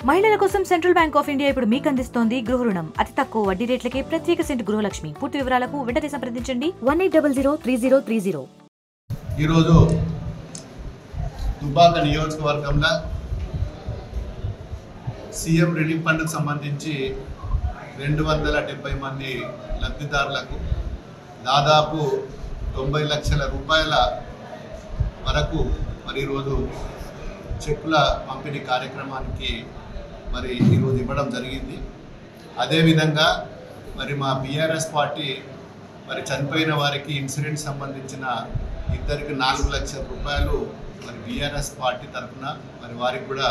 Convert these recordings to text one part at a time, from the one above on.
మహిళల కోసం central bank of India ఇప్పుడు మీకు అందిస్తోంది గృహ రుణం. అతి తక్కువ వడ్డీ రేట్లకే ప్రత్యేక సెంట్ గృహలక్ష్మి. పూర్తి వివరాలకు వెంటనే సంప్రదించండి 18003030. ఈరోజు దుబ్బాక నియోజకవర్గంలో సీఎం రిలీఫ్ ఫండ్కు సంబంధించి 270 మంది లబ్ధిదారులకు దాదాపు 90 లక్షల రూపాయల వరకు మరి ఈరోజు చెక్కుల పంపిణీ కార్యక్రమానికి మరి ఈరోజు ఇవ్వడం జరిగింది. అదేవిధంగా మరి మా బీఆర్ఎస్ పార్టీ మరి చనిపోయిన వారికి ఇన్సూరెన్స్ సంబంధించిన ఇద్దరికి 4 లక్షల రూపాయలు మరి బీఆర్ఎస్ పార్టీ తరఫున మరి వారికి కూడా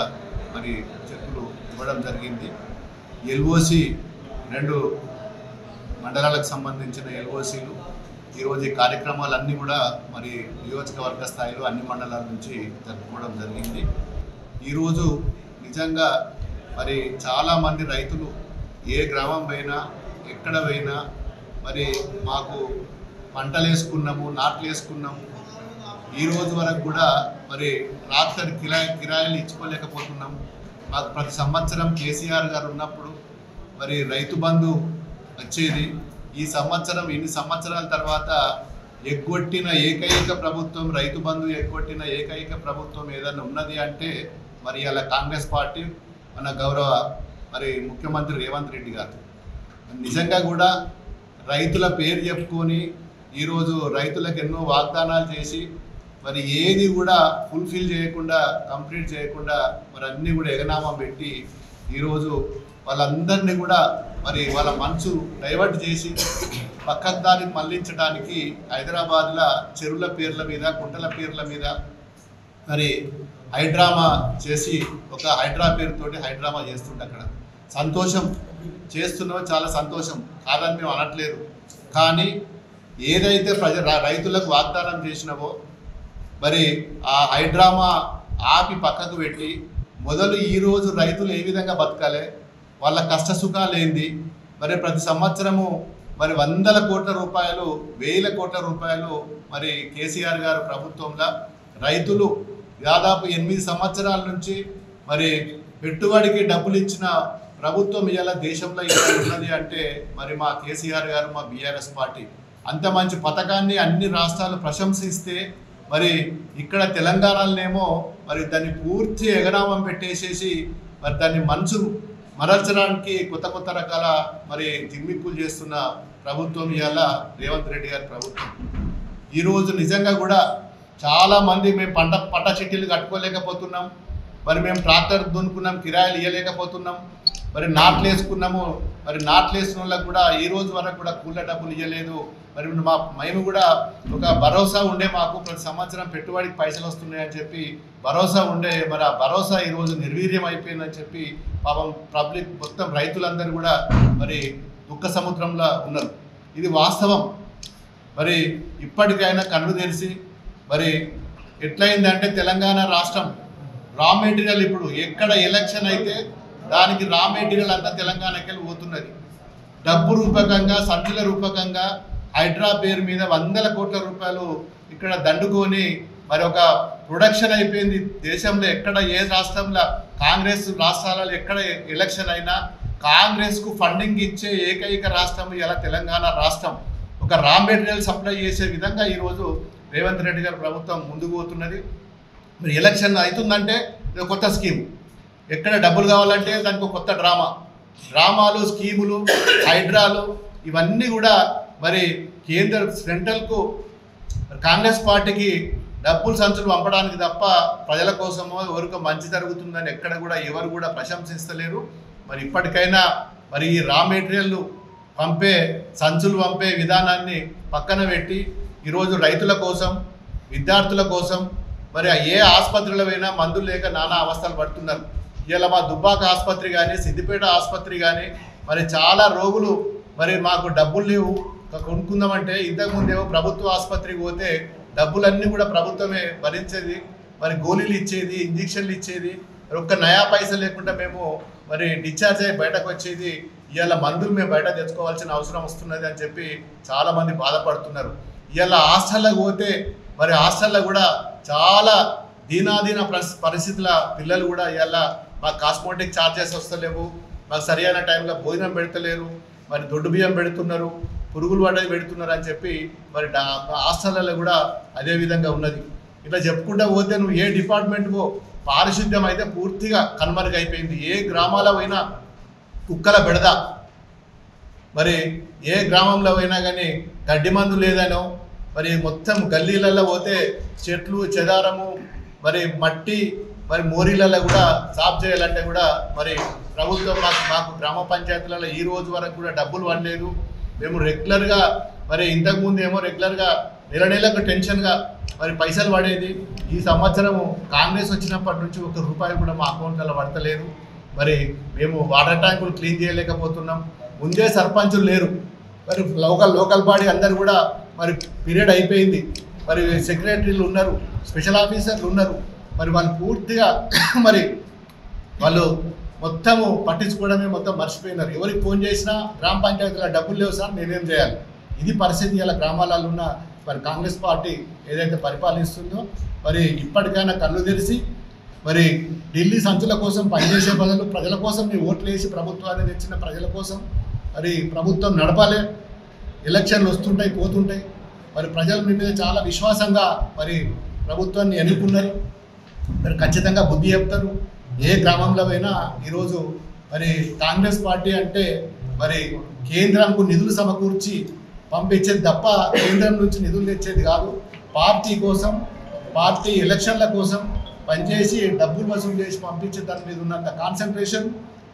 మరి చెక్కులు ఇవ్వడం జరిగింది. ఎల్ఓసి 2 మండలాలకు సంబంధించిన ఎల్ఓసీలు ఈరోజు ఈ కార్యక్రమాలన్నీ కూడా మరి నియోజకవర్గ స్థాయిలో అన్ని మండలాల నుంచి జరుపుకోవడం జరిగింది. ఈరోజు నిజంగా మరి చాలామంది రైతులు ఏ గ్రామం పోయినా ఎక్కడ పోయినా మరి మాకు పంటలు వేసుకున్నాము, నాట్లు వేసుకున్నాము, ఈరోజు వరకు కూడా మరి ట్రాక్టర్ కిరాయిలు ఇచ్చుకోలేకపోతున్నాము. మాకు ప్రతి సంవత్సరం కేసీఆర్ గారు ఉన్నప్పుడు మరి రైతు బంధు వచ్చేది. ఈ సంవత్సరం ఇన్ని సంవత్సరాల తర్వాత ఎగ్గొట్టిన ఏకైక ప్రభుత్వం, రైతు బంధు ఎగ్గొట్టిన ఏకైక ప్రభుత్వం ఏదైనా ఉన్నది అంటే మరి అలా కాంగ్రెస్ పార్టీ, మన గౌరవ మరి ముఖ్యమంత్రి రేవంత్ రెడ్డి గారు. నిజంగా కూడా రైతుల పేరు చెప్పుకొని ఈరోజు రైతులకు ఎన్నో వాగ్దానాలు చేసి మరి ఏది కూడా ఫుల్ఫిల్ చేయకుండా, కంప్లీట్ చేయకుండా మరి అన్నీ కూడా ఎగనామం పెట్టి ఈరోజు వాళ్ళందరినీ కూడా మరి వాళ్ళ మనసు డైవర్ట్ చేసి పక్కకు దాన్ని మళ్లించడానికి హైదరాబాద్లో చెరువుల పేర్ల మీద, కుంటల పేర్ల మీద మరి హైడ్రామా చేసి ఒక హైడ్రా పేరుతోటి హైడ్రామా చేస్తుంటే అక్కడ సంతోషం చేస్తున్నామో చాలా సంతోషం కాదని మేము అనట్లేదు. కానీ ఏదైతే రైతులకు వాగ్దానం చేసినావో మరి ఆ హైడ్రామా ఆపి పక్కకు పెట్టి మొదలు ఈరోజు రైతులు ఏ విధంగా బతకాలి, వాళ్ళ కష్ట సుఖాలు ఏంది, మరి ప్రతి సంవత్సరము మరి 100 కోట్ల రూపాయలు, 1000 కోట్ల రూపాయలు మరి కేసీఆర్ గారు ప్రభుత్వంలో రైతులు దాదాపు 8 సంవత్సరాల నుంచి మరి పెట్టుబడికి డబ్బులు ఇచ్చిన ప్రభుత్వం ఇవాళ దేశంలో ఉన్నది అంటే మరి మా కేసీఆర్ గారు, మా బీఆర్ఎస్ పార్టీ. అంత మంచి పథకాన్ని అన్ని రాష్ట్రాలు ప్రశంసిస్తే మరి ఇక్కడ తెలంగాణలోనేమో మరి దాన్ని పూర్తి ఎగరామం పెట్టేసేసి మరి దాన్ని మనసు మరల్చడానికి కొత్త కొత్త రకాల మరి జిమ్మిక్కులు చేస్తున్న ప్రభుత్వం ఇవాళ రేవంత్ రెడ్డి గారి ప్రభుత్వం. ఈరోజు నిజంగా కూడా చాలామంది మేము పంట చిట్టీలు కట్టుకోలేకపోతున్నాం, మరి మేము ట్రాక్టర్ దున్నుకున్నాం, కిరాయిలు ఇవ్వలేకపోతున్నాం, మరి నాట్లు వేసుకున్నాము, మరి నాట్లు వేసిన వాళ్ళకు కూడా ఈ రోజు వరకు కూడా కూల డబ్బులు ఇవ్వలేదు. మరి మేము కూడా ఒక భరోసా ఉండే, మాకు ప్రతి సంవత్సరం పెట్టుబడికి పైసలు వస్తున్నాయని చెప్పి భరోసా ఉండే, మరి ఆ భరోసా ఈరోజు నిర్వీర్యం అయిపోయిందని చెప్పి పాపం పబ్లిక్ మొత్తం రైతులందరూ కూడా మరి దుఃఖ సముద్రంలో ఉన్నారు. ఇది వాస్తవం. మరి ఇప్పటికైనా కళ్ళు తెరిచి మరి ఎట్లయిందంటే తెలంగాణ రాష్ట్రం రా మెటీరియల్ ఇప్పుడు ఎక్కడ ఎలక్షన్ అయితే దానికి రా మెటీరియల్ అంతా తెలంగాణకి వెళ్ళి పోతున్నది. డబ్బు రూపకంగా, సంచుల రూపకంగా హైడ్రా పేరు మీద 100 కోట్ల రూపాయలు ఇక్కడ దండుకొని మరి ఒక ప్రొడక్షన్ అయిపోయింది. దేశంలో ఎక్కడ ఏ రాష్ట్రంలో కాంగ్రెస్ రాష్ట్రాలలో ఎక్కడ ఎలక్షన్ అయినా కాంగ్రెస్కు ఫండింగ్ ఇచ్చే ఏకైక రాష్ట్రం ఇలా తెలంగాణ రాష్ట్రం. ఒక రా మెటీరియల్ సప్లై చేసే విధంగా ఈరోజు రేవంత్ రెడ్డి గారి ప్రభుత్వం ముందుకు పోతున్నది. మరి ఎలక్షన్ అవుతుందంటే ఇది కొత్త స్కీమ్, ఎక్కడ డబ్బులు కావాలంటే దానికి కొత్త డ్రామాలు, స్కీములు, హైడ్రాలు ఇవన్నీ కూడా మరి సెంట్రల్కు కాంగ్రెస్ పార్టీకి డబ్బులు సంచులు పంపడానికి తప్ప ప్రజల కోసమో ఎవరికో మంచి జరుగుతుందని ఎక్కడ కూడా ఎవరు కూడా ప్రశంసిస్తలేరు. మరి ఇప్పటికైనా మరి ఈ రా మెటీరియల్ సంచులు పంపే విధానాన్ని పక్కన పెట్టి ఈరోజు రైతుల కోసం, విద్యార్థుల కోసం మరి ఏ ఆసుపత్రిలో పోయినా మందులు లేక నానా అవస్థలు పడుతున్నారు. ఇలా మా దుబ్బాక ఆసుపత్రి కానీ, సిద్దిపేట ఆసుపత్రి కానీ మరి చాలా రోగులు మరి మాకు డబ్బులు లేవు కొనుక్కుందామంటే ఇంతకుముందేమో ప్రభుత్వ ఆసుపత్రికి పోతే డబ్బులన్నీ కూడా ప్రభుత్వమే భరించేది, మరి గోళీలు ఇచ్చేది, ఇంజక్షన్లు ఇచ్చేది, ఒక్క నయా పైసలు లేకుండా మేము మరి డిశ్చార్జ్ అయ్యి బయటకు వచ్చేది. ఇవాళ మందులు మేము బయట తెచ్చుకోవాల్సిన అవసరం వస్తున్నది అని చెప్పి చాలామంది బాధపడుతున్నారు. ఇవాళ హాస్టల్లోకి పోతే మరి హాస్టల్లో కూడా చాలా దీనాదీన పరిస్థితుల పిల్లలు కూడా ఇవాళ మాకు కాస్మోటిక్ ఛార్జెస్ వస్తలేవు, మాకు సరైన టైంలో భోజనం పెడతలేరు, మరి దొడ్డు బియ్యం పెడుతున్నారు, పురుగులు పడ్డవి పెడుతున్నారు అని చెప్పి మరి హాస్టళ్లలో కూడా అదే విధంగా ఉన్నది. ఇట్లా చెప్పుకుంటూ పోతే నువ్వు ఏ డిపార్ట్మెంట్కో పారిశుద్ధ్యం అయితే పూర్తిగా కనుమరుగైపోయింది. ఏ గ్రామాల పోయినా కుక్కల బెడద, మరి ఏ గ్రామంలో పోయినా కానీ గడ్డి మందు లేదనో, మరి మొత్తం గల్లీలలో పోతే చెట్లు చెదారము, మరి మట్టి, మరి మోరీలలో కూడా సాఫ్ చేయాలంటే కూడా మరి ప్రభుత్వం మాకు గ్రామ పంచాయతీలలో ఈ రోజు వరకు కూడా డబ్బులు పడలేదు. మేము రెగ్యులర్గా మరి ఇంతకుముందు ఏమో రెగ్యులర్గా నెలకు టెన్షన్గా మరి పైసలు పడేది. ఈ సంవత్సరము కాంగ్రెస్ వచ్చినప్పటి నుంచి ₹1 కూడా మా అకౌంట్లలో పడతలేదు. మరి మేము వాటర్ ట్యాంకులు క్లీన్ చేయలేకపోతున్నాం. ముందే సర్పంచులు లేరు, మరి లోకల్ బాడీ అందరు కూడా మరి పీరియడ్ అయిపోయింది. మరి సెక్రటరీలు ఉన్నారు, స్పెషల్ ఆఫీసర్లు ఉన్నారు, మరి వాళ్ళు పూర్తిగా మరి వాళ్ళు మొత్తము పట్టించుకోవడమే మొత్తం మర్చిపోయినారు. ఎవరికి ఫోన్ చేసినా గ్రామ పంచాయతీలో డబ్బులు లేవు సార్, నేనేం చేయాలి? ఇది పరిస్థితి. ఇలా గ్రామాలలో ఉన్న మరి కాంగ్రెస్ పార్టీ ఏదైతే పరిపాలిస్తుందో మరి ఇప్పటికైనా కళ్ళు తెరిచి మరి ఢిల్లీ సంచుల కోసం పనిచేసే బదులు ప్రజల కోసం మీ ఓట్లు వేసి ప్రభుత్వాన్ని తెచ్చిన ప్రజల కోసం మరి ప్రభుత్వం నడపాలి. ఎలక్షన్లు వస్తుంటాయి పోతుంటాయి, మరి ప్రజలు మీ మీద చాలా విశ్వాసంగా మరి ప్రభుత్వాన్ని ఎన్నుకున్నారు. మరి ఖచ్చితంగా బుద్ధి చెప్తారు. ఏ గ్రామంలో అయినా ఈరోజు మరి కాంగ్రెస్ పార్టీ అంటే మరి కేంద్రంకు నిధులు సమకూర్చి పంపించేది తప్ప కేంద్రం నుంచి నిధులు తెచ్చేది కాదు. పార్టీ కోసం, పార్టీ ఎలక్షన్ల కోసం పనిచేసి డబ్బులు వసూలు చేసి పంపించే దాని మీద ఉన్నంత కాన్సన్ట్రేషన్,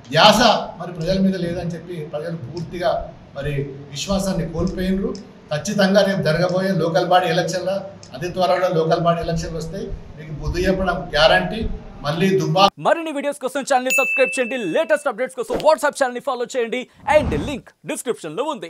ధ్యాస మరి ప్రజల మీద లేదని చెప్పి ప్రజలు పూర్తిగా మరి విశ్వాసాన్ని కోల్పోయినరు. ఖచ్చితంగా రేపు జరగబోయే లోకల్ బాడీ ఎలక్షన్ల అతి త్వరలో లోకల్ బాడీ ఎలక్షన్లు వస్తాయి. మీకు బుద్ధి చెప్పడం గ్యారంటీ. మళ్ళీ మరిన్ని వీడియోస్ కోసం ఛానల్ ని సబ్స్క్రైబ్ చేయండి. లేటెస్ట్ అప్డేట్స్ కోసం వాట్సాప్ ఛానల్ ని ఫాలో చేయండి. అండ్ లింక్ డిస్క్రిప్షన్ లో ఉంది.